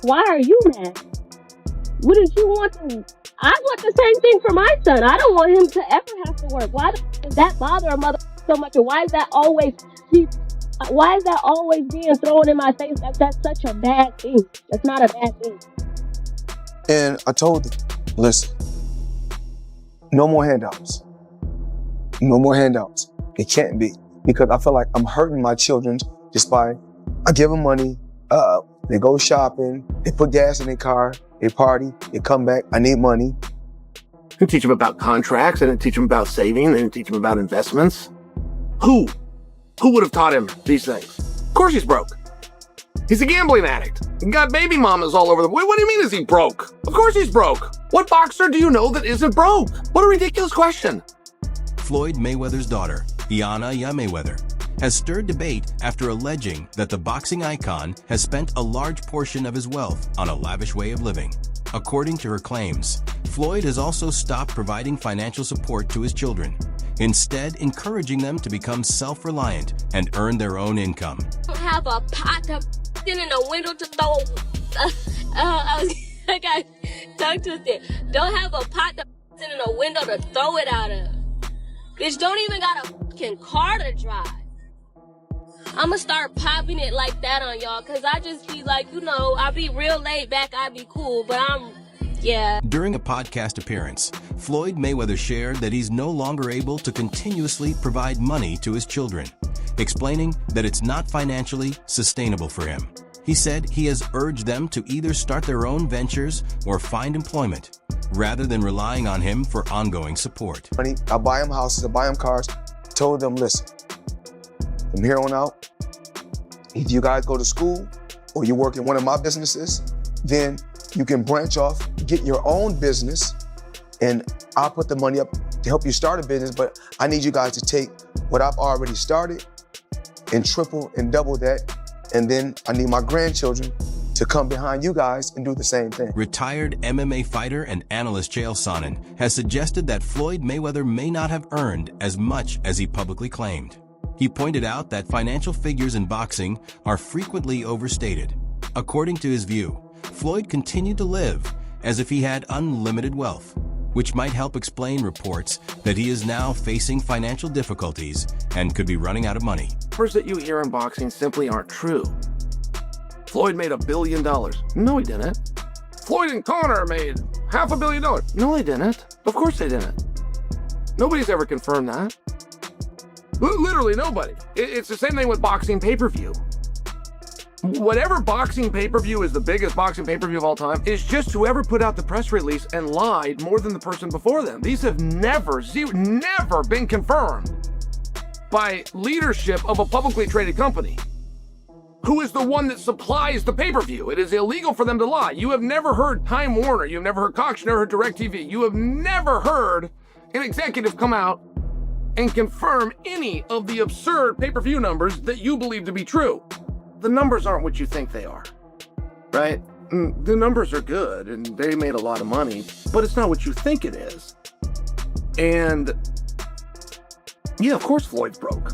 Why are you mad? What did you want to... I want the same thing for my son. I don't want him to ever have to work. Why does that bother a mother so much? And why is that always being thrown in my face? That's such a bad thing. That's not a bad thing. And I told them, listen, no more handouts. No more handouts. It can't be. Because I feel like I'm hurting my children just by, I give them money, they go shopping, they put gas in their car, they party, they come back, I need money. You can teach them about contracts, and teach them about saving, and teach them about investments. Who would have taught him these things? Of course he's broke. He's a gambling addict. He got baby mamas all over the... What do you mean is he broke? Of course he's broke. What boxer do you know that isn't broke? What a ridiculous question. Floyd Mayweather's daughter, Iana Mayweather, has stirred debate after alleging that the boxing icon has spent a large portion of his wealth on a lavish way of living. According to her claims, Floyd has also stopped providing financial support to his children, instead encouraging them to become self-reliant and earn their own income. Don't have a pot to sit in a window to throw... I got tongue twisted. Don't have a pot to sit in a window to throw it out of. Bitch, don't even got a fucking car to drive. I'ma start popping it like that on y'all, cause I just be like, I be real laid back, I be cool, but yeah. During a podcast appearance, Floyd Mayweather shared that he's no longer able to continuously provide money to his children, explaining that it's not financially sustainable for him. He said he has urged them to either start their own ventures or find employment, rather than relying on him for ongoing support. I buy them houses, I buy them cars. Told them, listen, from here on out, if you guys go to school or you work in one of my businesses, then you can branch off, get your own business, and I'll put the money up to help you start a business, but I need you guys to take what I've already started and triple and double that, and then I need my grandchildren to come behind you guys and do the same thing. Retired MMA fighter and analyst Chael Sonnen has suggested that Floyd Mayweather may not have earned as much as he publicly claimed. He pointed out that financial figures in boxing are frequently overstated. According to his view, Floyd continued to live as if he had unlimited wealth, which might help explain reports that he is now facing financial difficulties and could be running out of money. Numbers that you hear in boxing simply aren't true. Floyd made $1 billion. No, he didn't. Floyd and Conor made $500 million. No, they didn't. Of course they didn't. Nobody's ever confirmed that. Literally nobody. It's the same thing with boxing pay-per-view. Whatever boxing pay-per-view is the biggest boxing pay-per-view of all time is just whoever put out the press release and lied more than the person before them. These have never been confirmed by leadership of a publicly traded company, who is the one that supplies the pay-per-view. It is illegal for them to lie. You have never heard Time Warner, you have never heard Cox, you never heard DirecTV, you have never heard an executive come out and confirm any of the absurd pay-per-view numbers that you believe to be true. The numbers aren't what you think they are, right? The numbers are good and they made a lot of money, but it's not what you think it is. And yeah, of course Floyd's broke.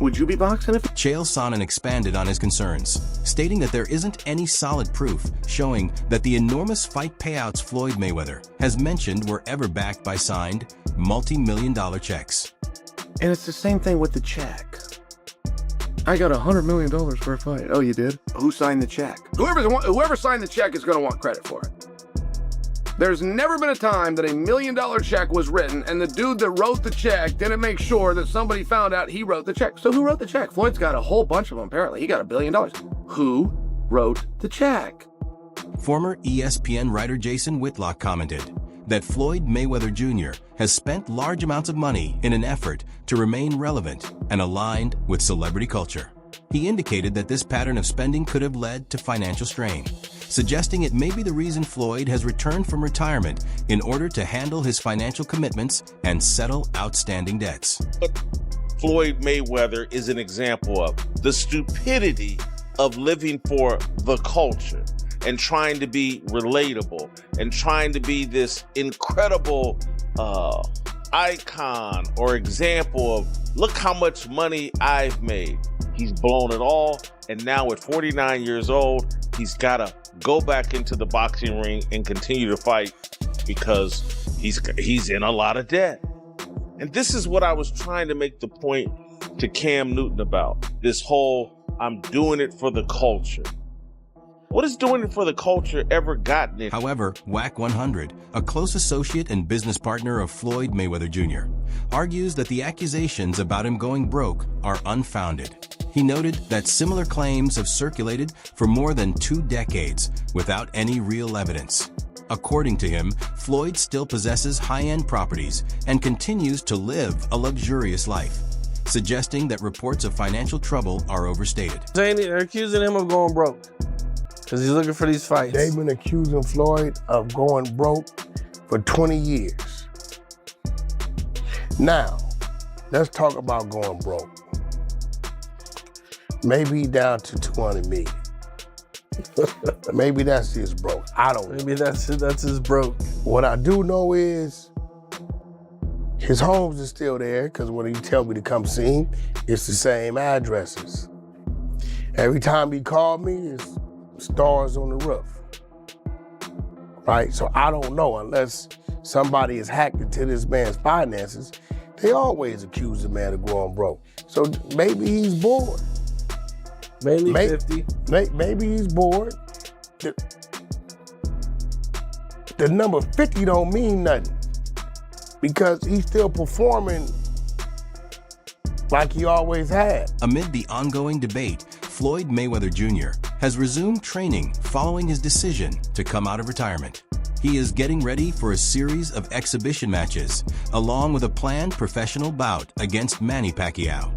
Would you be boxing if... Chael Sonnen expanded on his concerns, stating that there isn't any solid proof showing that the enormous fight payouts Floyd Mayweather has mentioned were ever backed by signed, multi-million-dollar checks. And it's the same thing with the check. I got $100 million for a fight. Oh, you did? Who signed the check? Whoever signed the check is going to want credit for it. There's never been a time that $1 million check was written and the dude that wrote the check didn't make sure that somebody found out he wrote the check. So who wrote the check? Floyd's got a whole bunch of them, apparently. He got $1 billion. Who wrote the check? Former ESPN writer Jason Whitlock commented that Floyd Mayweather Jr. has spent large amounts of money in an effort to remain relevant and aligned with celebrity culture. He indicated that this pattern of spending could have led to financial strain, suggesting it may be the reason Floyd has returned from retirement in order to handle his financial commitments and settle outstanding debts. Floyd Mayweather is an example of the stupidity of living for the culture and trying to be relatable and trying to be this incredible icon or example of, look how much money I've made. He's blown it all, and now at 49 years old, he's got to go back into the boxing ring and continue to fight because he's in a lot of debt. And this is what I was trying to make the point to Cam Newton about. This whole, I'm doing it for the culture. What has doing it for the culture ever gotten it? However, WAC 100, a close associate and business partner of Floyd Mayweather Jr., argues that the accusations about him going broke are unfounded. He noted that similar claims have circulated for more than 2 decades without any real evidence. According to him, Floyd still possesses high-end properties and continues to live a luxurious life, suggesting that reports of financial trouble are overstated. They're accusing him of going broke because he's looking for these fights. They've been accusing Floyd of going broke for 20 years. Now, let's talk about going broke. Maybe down to 200 million. Maybe that's his broke. I don't know. Maybe that's his broke. What I do know is his homes is still there because when he tell me to come see him, it's the same addresses. Every time he called me, it's stars on the roof. Right? So I don't know unless somebody is hacked into this man's finances. They always accuse the man of going broke. So maybe he's bored. Mainly 50. Maybe he's bored. The number 50 don't mean nothing because he's still performing like he always had. Amid the ongoing debate, Floyd Mayweather Jr. has resumed training following his decision to come out of retirement. He is getting ready for a series of exhibition matches, along with a planned professional bout against Manny Pacquiao.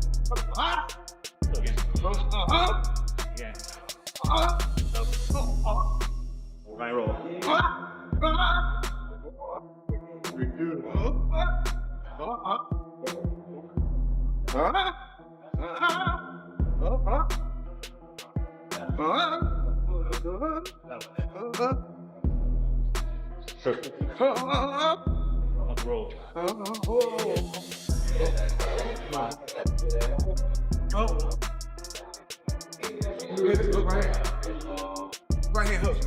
Right hand hook.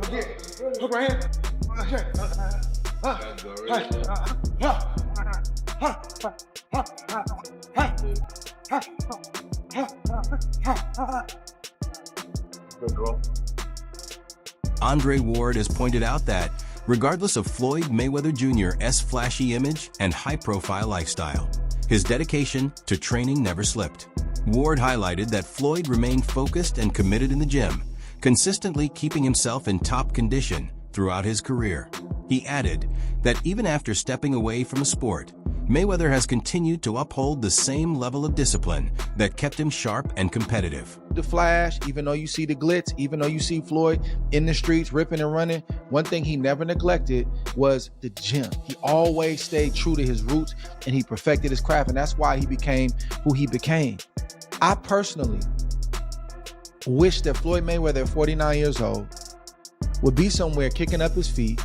Okay. Hook right hand. Good girl. Andre Ward has pointed out that, regardless of Floyd Mayweather Jr.'s flashy image and high-profile lifestyle, his dedication to training never slipped. Ward highlighted that Floyd remained focused and committed in the gym, consistently keeping himself in top condition throughout his career. He added that even after stepping away from the sport, Mayweather has continued to uphold the same level of discipline that kept him sharp and competitive. The flash, even though you see the glitz, even though you see Floyd in the streets ripping and running, one thing he never neglected was the gym. He always stayed true to his roots and he perfected his craft, and that's why he became who he became. I personally wish that Floyd Mayweather at 49 years old would be somewhere kicking up his feet,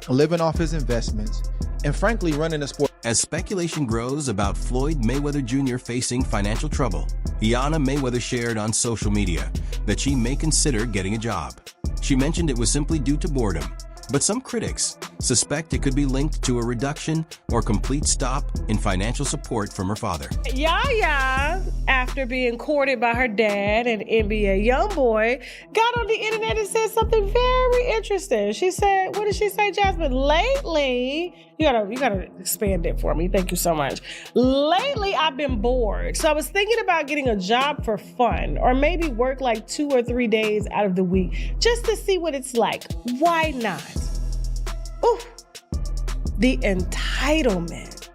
living off his investments, and frankly running the sport. As speculation grows about Floyd Mayweather Jr. facing financial trouble, Iana Mayweather shared on social media that she may consider getting a job. She mentioned it was simply due to boredom, but some critics suspect it could be linked to a reduction or complete stop in financial support from her father. Yaya, after being courted by her dad, an NBA YoungBoy, got on the internet and said something very interesting. She said, what did she say, Jasmine? Lately, you gotta expand it for me. Thank you so much. Lately, I've been bored. So I was thinking about getting a job for fun, or maybe work like 2 or 3 days out of the week, just to see what it's like. Why not? Ooh, the entitlement,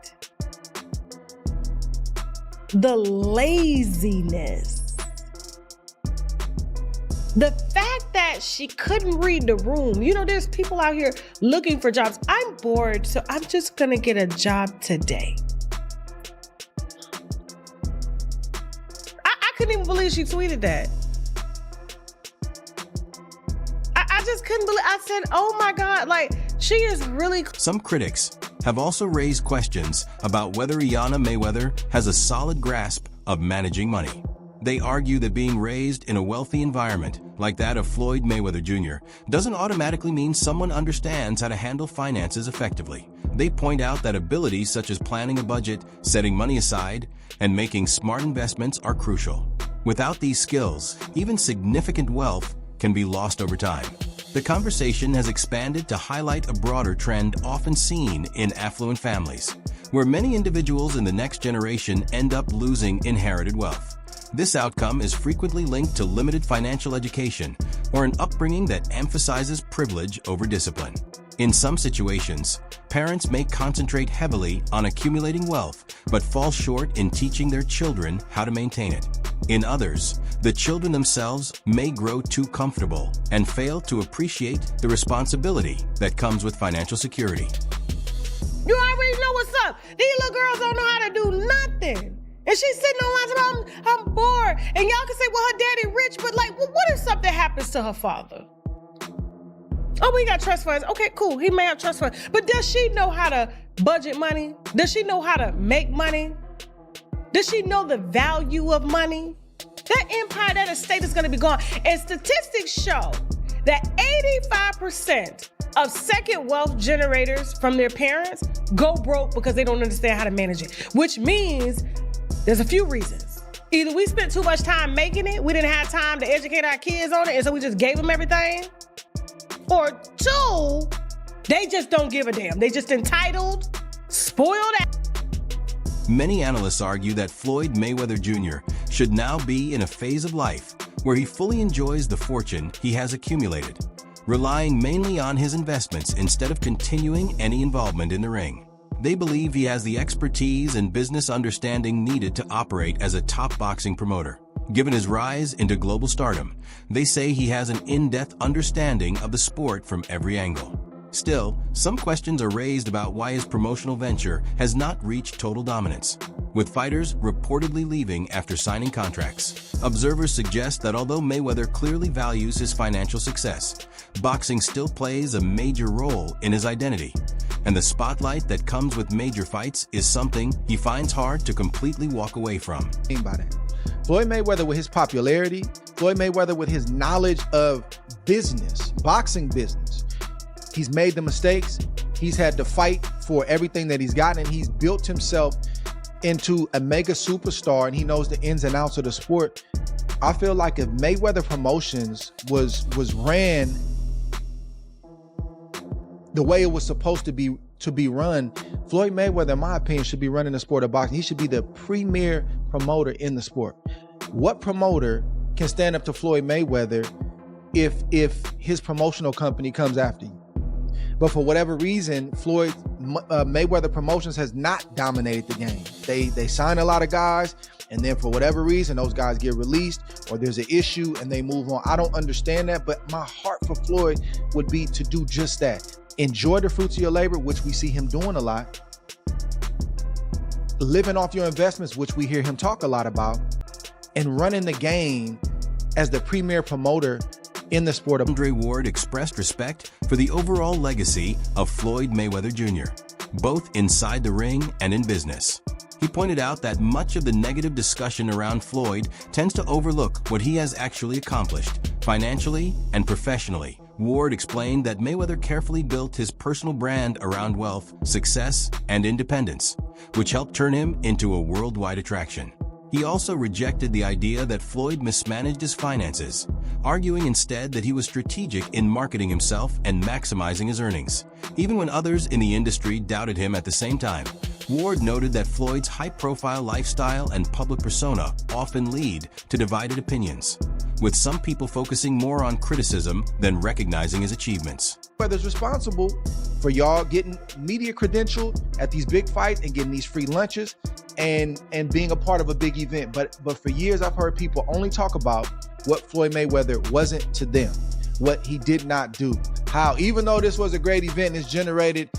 the laziness, the fact that she couldn't read the room. You know, there's people out here looking for jobs. I'm bored, so I'm just gonna get a job today. I couldn't even believe she tweeted that. I just couldn't believe. I said, oh my God, like, she is really... Some critics have also raised questions about whether Iana Mayweather has a solid grasp of managing money. They argue that being raised in a wealthy environment like that of Floyd Mayweather Jr. doesn't automatically mean someone understands how to handle finances effectively. They point out that abilities such as planning a budget, setting money aside, and making smart investments are crucial. Without these skills, even significant wealth can be lost over time. The conversation has expanded to highlight a broader trend often seen in affluent families, where many individuals in the next generation end up losing inherited wealth. This outcome is frequently linked to limited financial education or an upbringing that emphasizes privilege over discipline. In some situations, parents may concentrate heavily on accumulating wealth but fall short in teaching their children how to maintain it. In others, the children themselves may grow too comfortable and fail to appreciate the responsibility that comes with financial security. You already know what's up. These little girls don't know how to do nothing. And she's sitting online saying, I'm bored. And y'all can say, well, her daddy rich, but like, well, what if something happens to her father? Oh, we got trust funds. Okay, cool. He may have trust funds. But does she know how to budget money? Does she know how to make money? Does she know the value of money? That empire, that estate is going to be gone. And statistics show that 85% of second wealth generators from their parents go broke because they don't understand how to manage it, which means there's a few reasons. Either we spent too much time making it, we didn't have time to educate our kids on it, and so we just gave them everything. Or two, they just don't give a damn. They just entitled, spoiled. Many analysts argue that Floyd Mayweather Jr. should now be in a phase of life where he fully enjoys the fortune he has accumulated, relying mainly on his investments instead of continuing any involvement in the ring. They believe he has the expertise and business understanding needed to operate as a top boxing promoter. Given his rise into global stardom, they say he has an in-depth understanding of the sport from every angle. Still, some questions are raised about why his promotional venture has not reached total dominance, with fighters reportedly leaving after signing contracts. Observers suggest that although Mayweather clearly values his financial success, boxing still plays a major role in his identity, and the spotlight that comes with major fights is something he finds hard to completely walk away from. By that, Floyd Mayweather with his popularity, Floyd Mayweather with his knowledge of business, boxing business, he's made the mistakes, he's had to fight for everything that he's gotten, and he's built himself into a mega superstar, and he knows the ins and outs of the sport. I feel like if Mayweather Promotions was ran the way it was supposed to be run, Floyd Mayweather, in my opinion, should be running the sport of boxing. He should be the premier promoter in the sport. What promoter can stand up to Floyd Mayweather if his promotional company comes after you? But for whatever reason, Floyd Mayweather Promotions has not dominated the game. They sign a lot of guys, and then for whatever reason, those guys get released or there's an issue and they move on. I don't understand that, but my heart for Floyd would be to do just that. Enjoy the fruits of your labor, which we see him doing a lot. Living off your investments, which we hear him talk a lot about, and running the game as the premier promoter in the sport. Andre Ward expressed respect for the overall legacy of Floyd Mayweather Jr., both inside the ring and in business. He pointed out that much of the negative discussion around Floyd tends to overlook what he has actually accomplished, financially and professionally. Ward explained that Mayweather carefully built his personal brand around wealth, success, and independence, which helped turn him into a worldwide attraction. He also rejected the idea that Floyd mismanaged his finances, arguing instead that he was strategic in marketing himself and maximizing his earnings, even when others in the industry doubted him at the same time. Ward noted that Floyd's high-profile lifestyle and public persona often lead to divided opinions, with some people focusing more on criticism than recognizing his achievements. Mayweather's responsible for y'all getting media credentialed at these big fights and getting these free lunches and being a part of a big event. But for years, I've heard people only talk about what Floyd Mayweather wasn't to them, what he did not do, how even though this was a great event and it's generated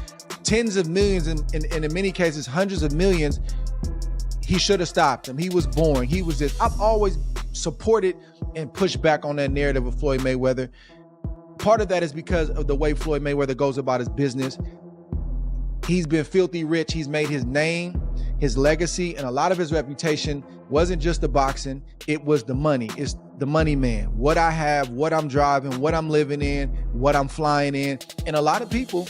tens of millions and in many cases hundreds of millions, he should have stopped him. He was boring. He was this. I've always supported and pushed back on that narrative of Floyd Mayweather. Part of that is because of the way Floyd Mayweather goes about his business. He's been filthy rich. He's made his name, his legacy, and a lot of his reputation wasn't just the boxing, it was the money. It's the money man. What I have, what I'm driving, what I'm living in, what I'm flying in. And a lot of people,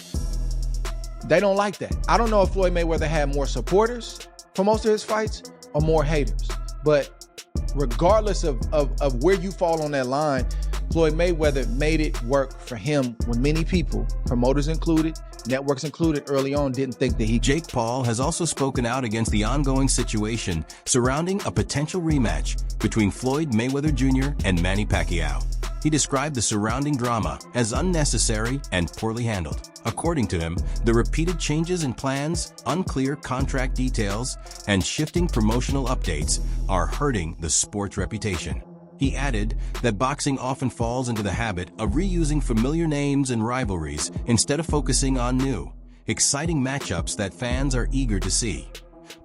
they don't like that. I don't know if Floyd Mayweather had more supporters for most of his fights or more haters. But regardless of where you fall on that line, Floyd Mayweather made it work for him when many people, promoters included, networks included, early on didn't think that he... Jake Paul has also spoken out against the ongoing situation surrounding a potential rematch between Floyd Mayweather Jr. and Manny Pacquiao. He described the surrounding drama as unnecessary and poorly handled. According to him, the repeated changes in plans, unclear contract details, and shifting promotional updates are hurting the sport's reputation. He added that boxing often falls into the habit of reusing familiar names and rivalries instead of focusing on new, exciting matchups that fans are eager to see.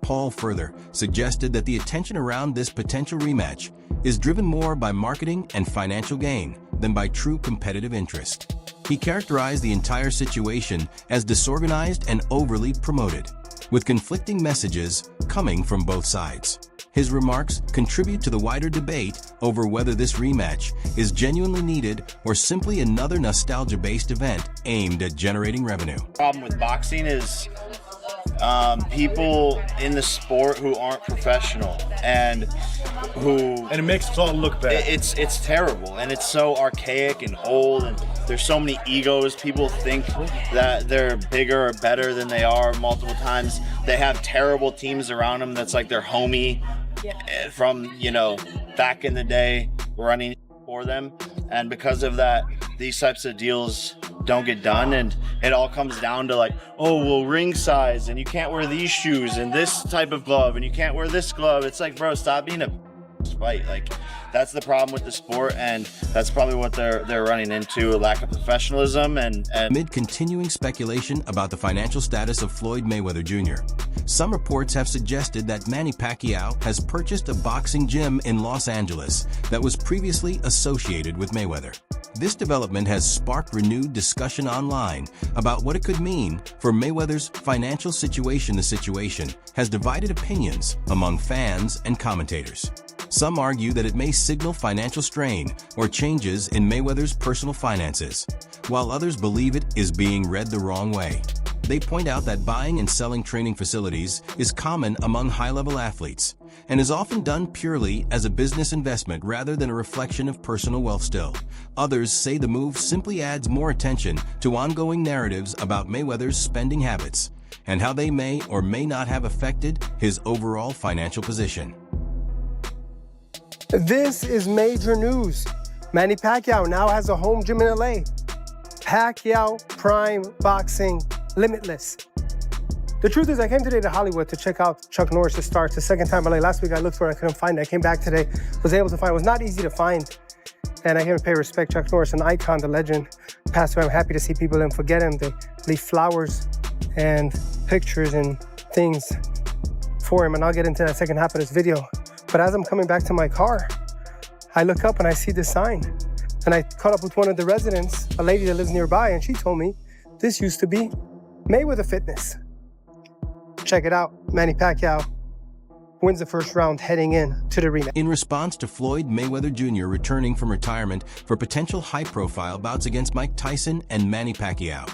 Paul further suggested that the attention around this potential rematch is driven more by marketing and financial gain than by true competitive interest. He characterized the entire situation as disorganized and overly promoted, with conflicting messages coming from both sides. His remarks contribute to the wider debate over whether this rematch is genuinely needed or simply another nostalgia-based event aimed at generating revenue. The problem with boxing is people in the sport who aren't professional and it makes us all look bad. It's terrible, and it's so archaic and old, and there's so many egos. People think that they're bigger or better than they are multiple times. They have terrible teams around them that's like their homie from, back in the day running for them. And because of that, these types of deals don't get done, and it all comes down to ring size, and you can't wear these shoes and this type of glove, and you can't wear this glove. It's like, bro, stop being a fight. That's the problem with the sport, and that's probably what they're running into, a lack of professionalism. And amid continuing speculation about the financial status of Floyd Mayweather Jr., some reports have suggested that Manny Pacquiao has purchased a boxing gym in Los Angeles that was previously associated with Mayweather. This development has sparked renewed discussion online about what it could mean for Mayweather's financial situation. The situation has divided opinions among fans and commentators. Some argue that it may signal financial strain or changes in Mayweather's personal finances, while others believe it is being read the wrong way. They point out that buying and selling training facilities is common among high-level athletes and is often done purely as a business investment rather than a reflection of personal wealth still. Others say the move simply adds more attention to ongoing narratives about Mayweather's spending habits and how they may or may not have affected his overall financial position. This is major news. Manny Pacquiao now has a home gym in LA. Pacquiao Prime Boxing Limitless. The truth is, I came today to Hollywood to check out Chuck Norris' start. It's the second time in LA. Last week I looked for it, I couldn't find it. I came back today, was able to find it. It was not easy to find. And I came to pay respect. Chuck Norris, an icon, the legend, passed away. I'm happy to see people didn't forget him. They leave flowers and pictures and things for him. And I'll get into that second half of this video. But as I'm coming back to my car, I look up and I see this sign. And I caught up with one of the residents, a lady that lives nearby, and she told me this used to be Mayweather Fitness. Check it out. Manny Pacquiao wins the first round heading in to the rematch. In response to Floyd Mayweather Jr. returning from retirement for potential high-profile bouts against Mike Tyson and Manny Pacquiao,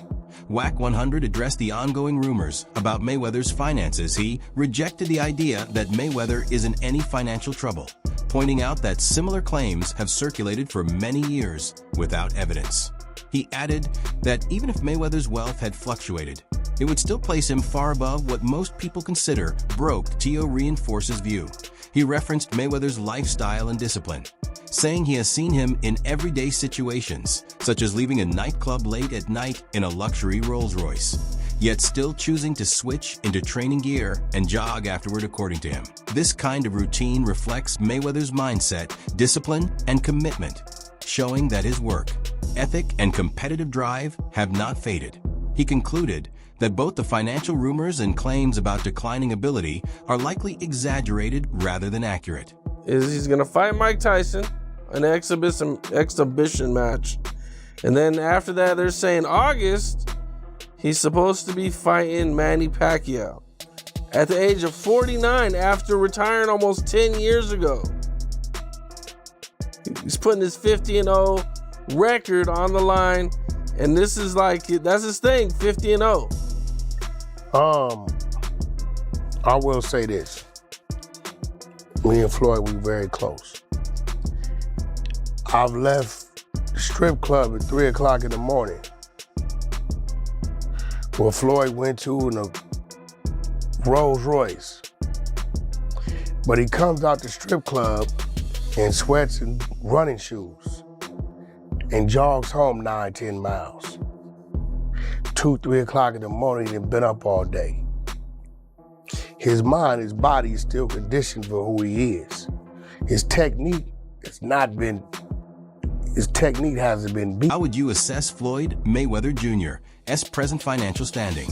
WAC 100 addressed the ongoing rumors about Mayweather's finances. He rejected the idea that Mayweather is in any financial trouble, pointing out that similar claims have circulated for many years without evidence. He added that even if Mayweather's wealth had fluctuated, it would still place him far above what most people consider broke. Tio reinforces view. He referenced Mayweather's lifestyle and discipline, saying he has seen him in everyday situations, such as leaving a nightclub late at night in a luxury Rolls-Royce, yet still choosing to switch into training gear and jog afterward, according to him. This kind of routine reflects Mayweather's mindset, discipline, and commitment, showing that his work, ethic, and competitive drive have not faded. He concluded that both the financial rumors and claims about declining ability are likely exaggerated rather than accurate. He's going to fight Mike Tyson, an exhibition match. And then after that, they're saying August, He's supposed to be fighting Manny Pacquiao at the age of 49 after retiring almost 10 years ago. He's putting his 50-0 record on the line, and this is like, that's his thing, 50-0. I will say this. Me and Floyd, we very close. I've left the strip club at 3 o'clock in the morning where Floyd went to in a Rolls Royce. But he comes out the strip club in sweats and running shoes and jogs home 9, 10 miles. 2, 3 o'clock in the morning, he'd been up all day. His mind, his body is still conditioned for who he is. His technique hasn't been beat. How would you assess Floyd Mayweather Jr.'s present financial standing?